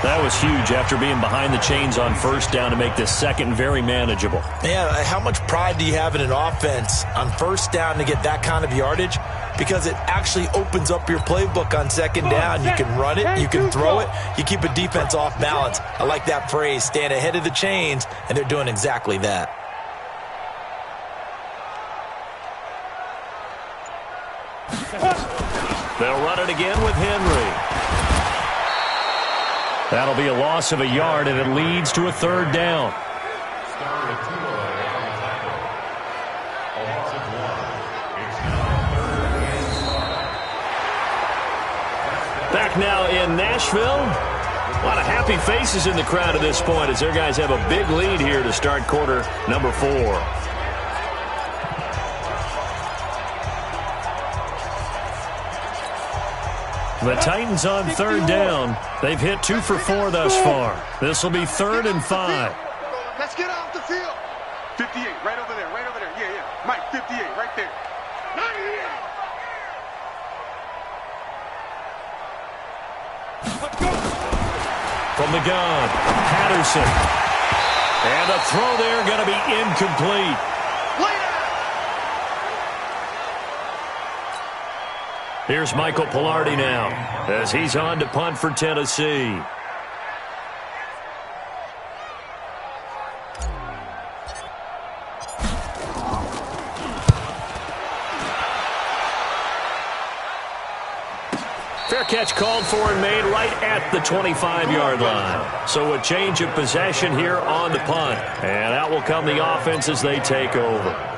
That was huge after being behind the chains on first down to make this second very manageable. Yeah, how much pride do you have in an offense on first down to get that kind of yardage? Because it actually opens up your playbook on second down. You can run it, you can throw it, you keep a defense off balance. I like that phrase, stand ahead of the chains, and they're doing exactly that. They'll run it again with Henry. That'll be a loss of a yard, and it leads to a third down. Back now in Nashville. A lot of happy faces in the crowd at this point as their guys have a big lead here to start quarter number 4. The Titans on third down. They've hit 2 for 4 thus far. This will be 3rd and 5. Let's get off the field. 58, right over there, right over there. Yeah, yeah. Mike, 58, right there. 98. From the gun, Patterson. And the throw there going to be incomplete. Here's Michael Pilardi now as he's on to punt for Tennessee. Fair catch called for and made right at the 25-yard line. So a change of possession here on the punt. And out will come the offense as they take over.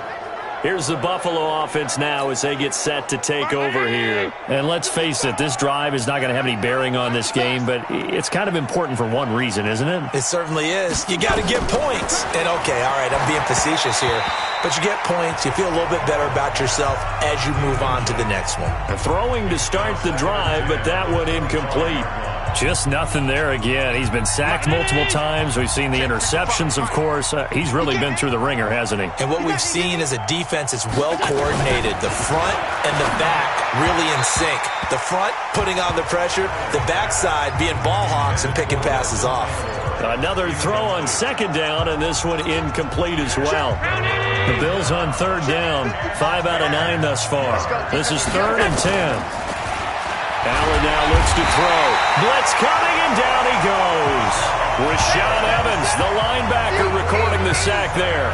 Here's the Buffalo offense now as they get set to take over here. And let's face it, this drive is not going to have any bearing on this game, but it's kind of important for one reason, isn't it? It certainly is. You got to get points. And, okay, all right, I'm being facetious here. But you get points, you feel a little bit better about yourself as you move on to the next one. Throwing to start the drive, but that one incomplete. Just nothing there again. He's been sacked multiple times. We've seen the interceptions, of course. He's really been through the ringer, hasn't he? And what we've seen is a defense that's well coordinated. The front and the back really in sync. The front putting on the pressure, the backside being ball hawks and picking passes off. Another throw on second down, and this one incomplete as well. The Bills on third down, 5 out of 9 thus far. This is 3rd and 10. Allen now looks to throw. Blitz coming, and down he goes. Rashaan Evans, the linebacker, recording the sack there.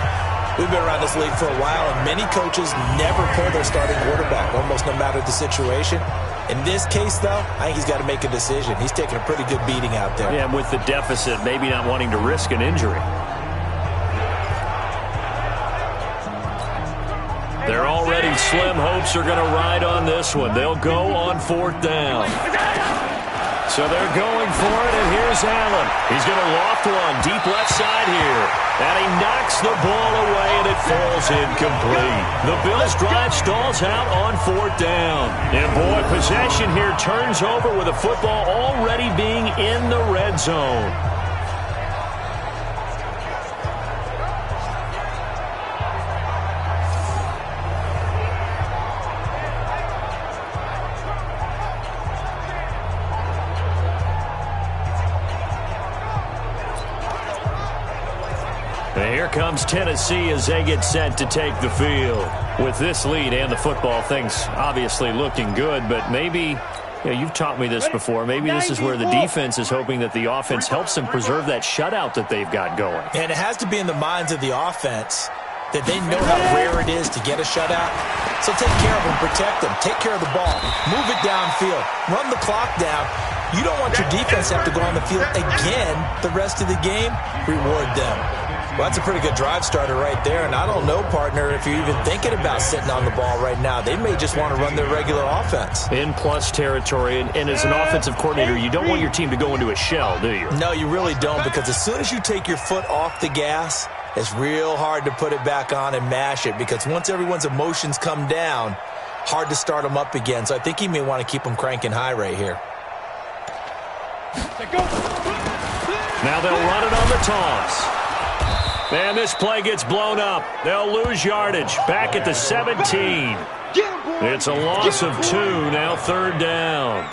We've been around this league for a while, and many coaches never pull their starting quarterback, almost no matter the situation. In this case, though, I think he's got to make a decision. He's taking a pretty good beating out there. Yeah, and with the deficit, maybe not wanting to risk an injury. They're already slim hopes are going to ride on this one. They'll go on 4th down. So they're going for it, and here's Allen. He's going to loft one deep left side here. And he knocks the ball away, and it falls incomplete. The Bills' drive stalls out on 4th down. And, boy, possession here turns over with the football already being in the red zone. Here comes Tennessee as they get set to take the field. With this lead and the football, things obviously looking good, but maybe, you've taught me this before, maybe this is where the defense is hoping that the offense helps them preserve that shutout that they've got going. And it has to be in the minds of the offense that they know how rare it is to get a shutout. So take care of them, protect them, take care of the ball, move it downfield, run the clock down. You don't want your defense to have to go on the field again the rest of the game. Reward them. Well, that's a pretty good drive starter right there, and I don't know, partner, if you're even thinking about sitting on the ball right now. They may just want to run their regular offense. In plus territory, and as an offensive coordinator, you don't want your team to go into a shell, do you? No, you really don't, because as soon as you take your foot off the gas, it's real hard to put it back on and mash it, because once everyone's emotions come down, hard to start them up again. So I think he may want to keep them cranking high right here. Now they'll run it on the toss. And this play gets blown up. They'll lose yardage. Back at the 17. It's a loss of 2. Now 3rd down.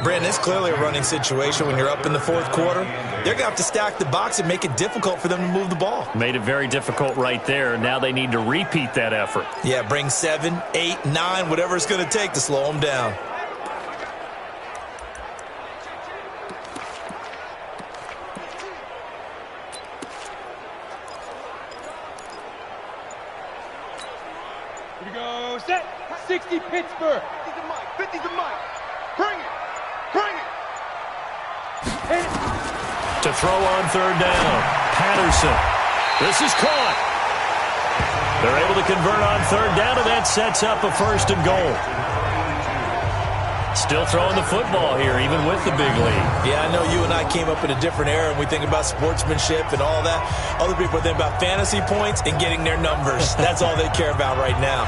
Brandon, it's clearly a running situation when you're up in the 4th quarter. They're going to have to stack the box and make it difficult for them to move the ball. Made it very difficult right there. Now they need to repeat that effort. Yeah, bring 7, 8, 9, whatever it's going to take to slow them down. Here we go, set, 60 Pittsburgh. 50's the mic, 50's the mic. Bring it, bring it. Hit it. To throw on 3rd down, Patterson. This is caught. They're able to convert on 3rd down, and that sets up a 1st and goal. Still throwing the football here, even with the big lead. Yeah, I know you and I came up in a different era, and we think about sportsmanship and all that. Other people think about fantasy points and getting their numbers. That's all they care about right now.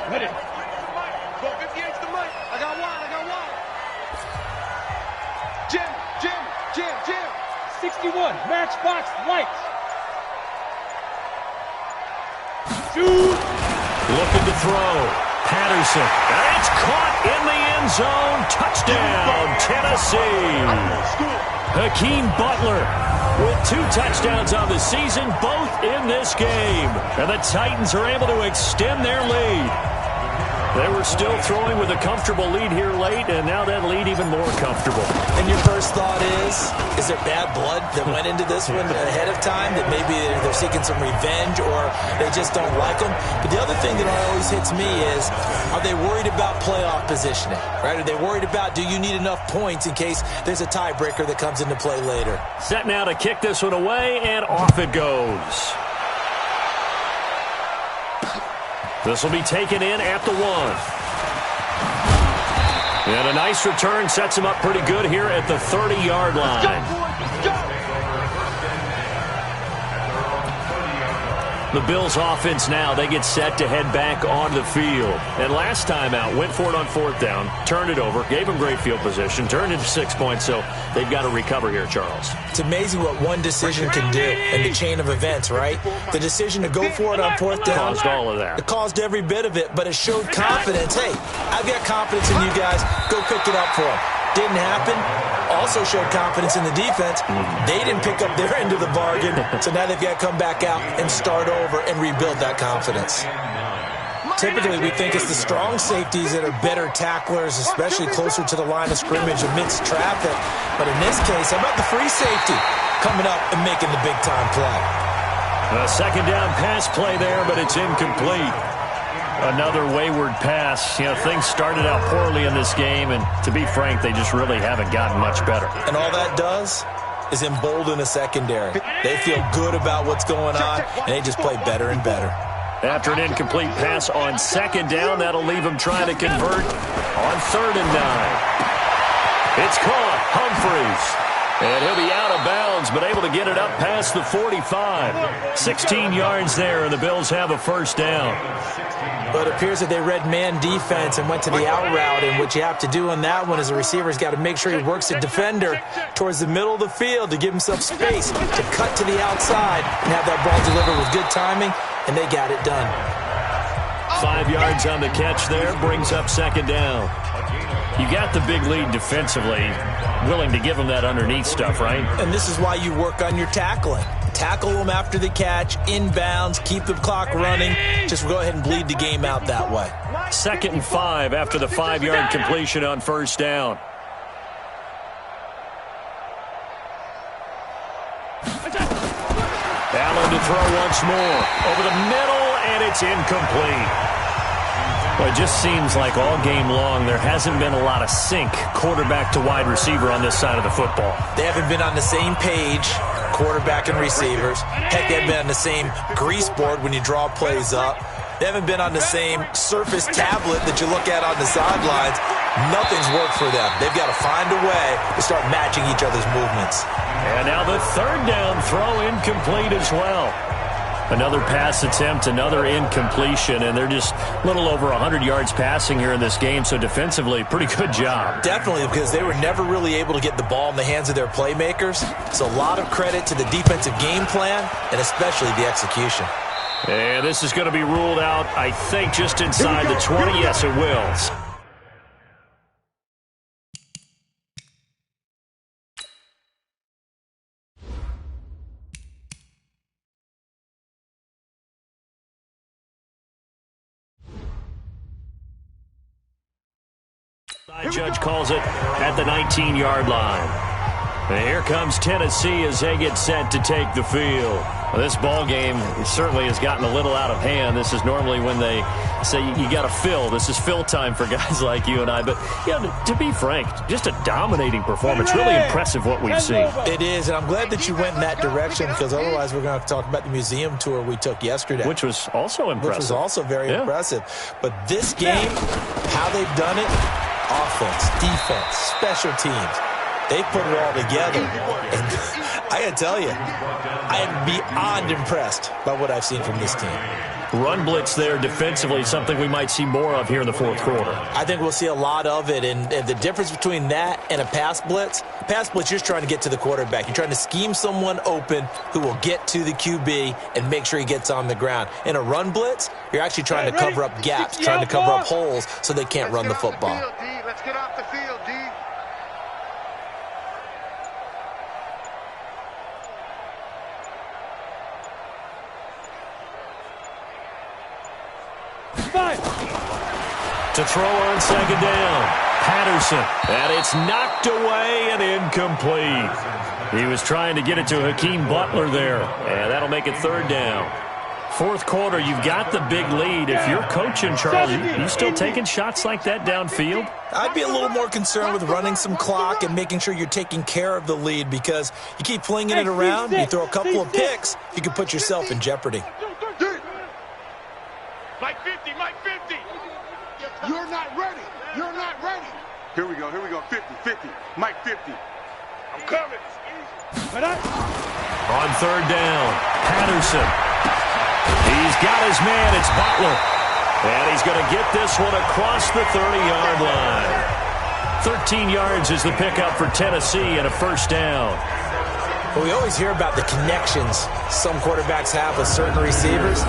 Hit it. Go 58's the mic. I got one, I got one. Jim, Jim, Jim, Jim. 61, Matchbox Lights. Shoot. Looking to throw. Patterson. And it's caught in the end zone. Touchdown, Tennessee. Hakeem Butler with 2 touchdowns on the season, both in this game. And the Titans are able to extend their lead. They were still throwing with a comfortable lead here late, and now that lead even more comfortable. And your first thought is there bad blood that went into this one ahead of time, that maybe they're seeking some revenge or they just don't like them? But the other thing that always hits me is, are they worried about playoff positioning, right? Are they worried about, do you need enough points in case there's a tiebreaker that comes into play later? Set now to kick this one away, and off it goes. This will be taken in at the 1. And a nice return sets him up pretty good here at the 30-yard line. The Bills offense now, they get set to head back onto the field. And last time out, went for it on 4th down, turned it over, gave them great field position, turned into 6 points, so they've got to recover here, Charles. It's amazing what one decision can do in the chain of events, right? The decision to go for it on 4th down. Caused all of that. It caused every bit of it, but it showed confidence. Hey, I've got confidence in you guys. Go pick it up for them. Didn't happen. Also showed confidence in the defense. They didn't pick up their end of the bargain, so now they've got to come back out and start over and rebuild that confidence. Typically, we think it's the strong safeties that are better tacklers, especially closer to the line of scrimmage amidst traffic. But in this case, how about the free safety coming up and making the big-time play? A 2nd down pass play there, but it's incomplete. Another wayward pass. You know, things started out poorly in this game, and to be frank, they just really haven't gotten much better. And all that does is embolden a secondary. They feel good about what's going on, and they just play better and better. After an incomplete pass on 2nd down, that'll leave him trying to convert on 3rd and 9. It's caught. Humphreys. And he'll be out of bounds, but able to get it up past the 45. 16 yards there, and the Bills have a 1st down. But it appears that they read man defense and went to the out route, and what you have to do on that one is the receiver's got to make sure he works the defender towards the middle of the field to give himself space to cut to the outside and have that ball delivered with good timing, and they got it done. 5 yards on the catch there, brings up 2nd down. You got the big lead defensively, willing to give them that underneath stuff, right? And this is why you work on your tackling. Tackle them after the catch, inbounds, keep the clock running. Just go ahead and bleed the game out that way. 2nd and 5 after the 5-yard completion on 1st down. Allen to throw once more. Over the middle, and it's incomplete. Well, it just seems like all game long there hasn't been a lot of sync quarterback to wide receiver on this side of the football. They haven't been on the same page, quarterback and receivers. Heck, they haven't been on the same grease board when you draw plays up. They haven't been on the same surface tablet that you look at on the sidelines. Nothing's worked for them. They've got to find a way to start matching each other's movements. And now the 3rd down throw incomplete as well. Another pass attempt, another incompletion, and they're just a little over 100 yards passing here in this game, so defensively, pretty good job. Definitely, because they were never really able to get the ball in the hands of their playmakers. So a lot of credit to the defensive game plan, and especially the execution. And this is going to be ruled out, I think, just inside the 20. Yes, it will. Judge calls it at the 19-yard line. And here comes Tennessee as they get set to take the field. Well, this ball game certainly has gotten a little out of hand. This is normally when they say you got to fill. This is fill time for guys like you and I. But to be frank, just a dominating performance. Really impressive what we've seen. It is, and I'm glad that you went in that direction, because otherwise we're going to have to talk about the museum tour we took yesterday. Which was also impressive. Which was also very impressive. But this game, how they've done it, offense, defense, special teams, they put it all together. And I got to tell you, I am beyond impressed by what I've seen from this team. Run blitz there defensively, something we might see more of here in the 4th quarter. I think we'll see a lot of it, and the difference between that and a pass blitz, you're just trying to get to the quarterback. You're trying to scheme someone open who will get to the QB and make sure he gets on the ground. In a run blitz, you're actually trying to cover up gaps, trying to cover up holes so they can't run the football. Let's get off the field, D. To throw on second down. Patterson. And it's knocked away and incomplete. He was trying to get it to Hakeem Butler there. And that'll make it third down. Fourth quarter, you've got the big lead. If you're coaching, Charles, you still taking shots like that downfield? I'd be a little more concerned with running some clock and making sure you're taking care of the lead, because you keep flinging it around, you throw a couple of picks, you can put yourself in jeopardy. Mike 50, Mike 50. You're not ready. You're not ready. Here we go. 50, 50. Mike 50. I'm coming. On third down, Patterson. He's got his man. It's Butler. And he's going to get this one across the 30-yard line. 13 yards is the pickup for Tennessee and a first down. Well, we always hear about the connections some quarterbacks have with certain receivers.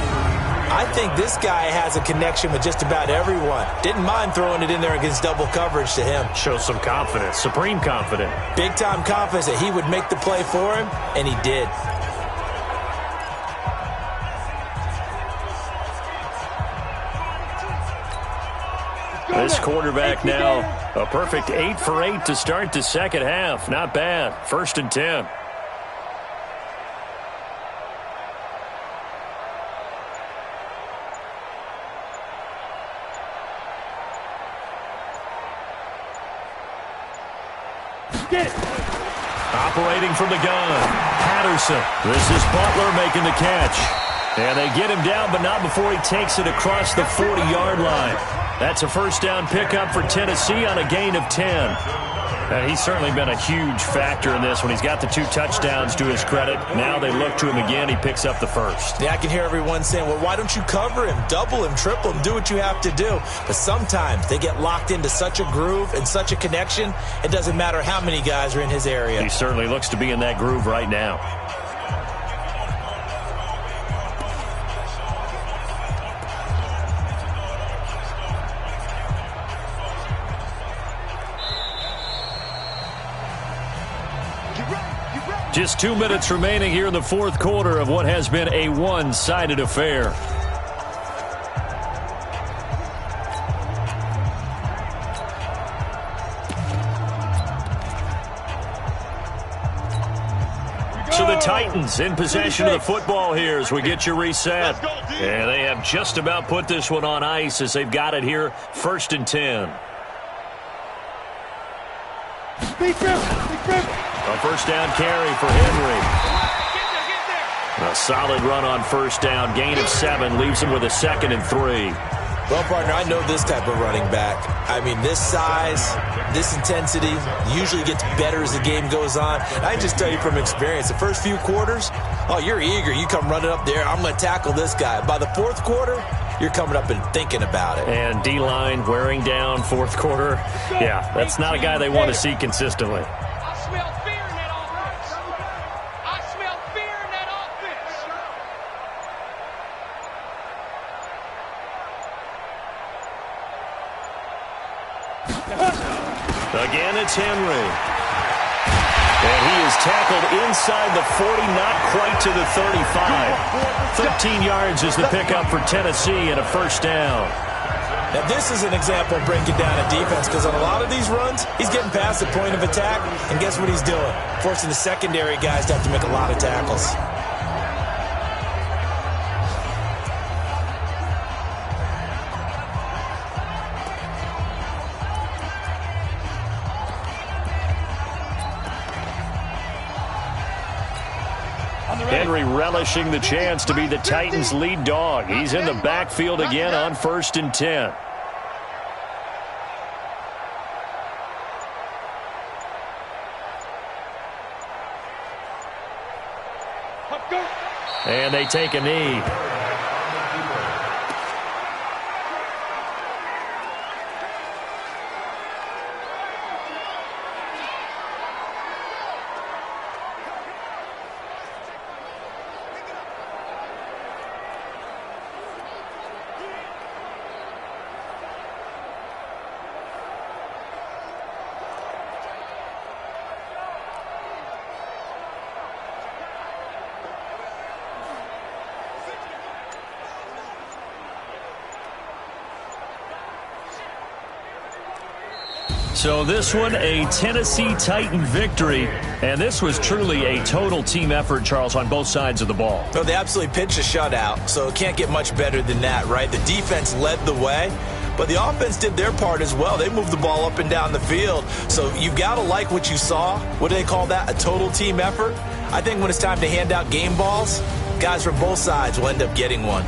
I think this guy has a connection with just about everyone. Didn't mind throwing it in there against double coverage to him. Shows some confidence, supreme confidence. Big-time confidence that he would make the play for him, and he did. This quarterback now, a perfect 8 for 8 to start the second half. Not bad. First and 10. Operating from the gun, Patterson. This is Butler making the catch. And they get him down, but not before he takes it across the 40-yard line. That's a first down pickup for Tennessee on a gain of 10. He's certainly been a huge factor in this when he's got the 2 touchdowns to his credit. Now they look to him again. He picks up the first. Yeah, I can hear everyone saying, well, why don't you cover him, double him, triple him, do what you have to do. But sometimes they get locked into such a groove and such a connection, it doesn't matter how many guys are in his area. He certainly looks to be in that groove right now. Just 2 minutes remaining here in the fourth quarter of what has been a one-sided affair. So the Titans in possession of the football here as we get you reset. And they have just about put this one on ice as they've got it here, first and 10. A first down carry for Henry. A solid run on first down. Gain of 7 leaves him with a second and 3. Well, partner, I know this type of running back. I mean, this size, this intensity usually gets better as the game goes on. I can just tell you from experience, the first few quarters, oh, you're eager. You come running up there, I'm going to tackle this guy. By the fourth quarter, you're coming up and thinking about it. And D-line wearing down fourth quarter. Yeah, that's not a guy they want to see consistently. I smell fear in that offense. I smell fear in that offense. Again, it's Henry. And he is tackled inside the 40, not quite to the 35. 13 yards is the pickup for Tennessee and a first down. Now, this is an example of breaking down a defense, because on a lot of these runs, he's getting past the point of attack, and guess what he's doing? Forcing the secondary guys to have to make a lot of tackles. Henry relishing the chance to be the Titans' lead dog. He's in the backfield again on first and 10. And they take a knee. So this one, a Tennessee Titan victory. And this was truly a total team effort, Charles, on both sides of the ball. Well, they absolutely pitched a shutout, so it can't get much better than that, right? The defense led the way, but the offense did their part as well. They moved the ball up and down the field. So you've got to like what you saw. What do they call that? A total team effort? I think when it's time to hand out game balls, guys from both sides will end up getting one.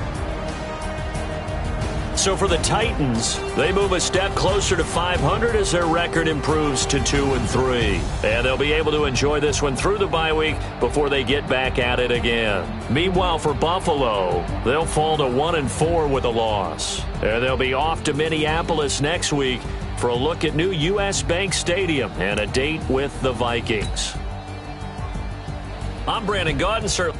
So for the Titans, they move a step closer to 500 as their record improves to 2-3. And they'll be able to enjoy this one through the bye week before they get back at it again. Meanwhile, for Buffalo, they'll fall to 1-4 with a loss. And they'll be off to Minneapolis next week for a look at new U.S. Bank Stadium and a date with the Vikings. I'm Brandon Gaudin, sir.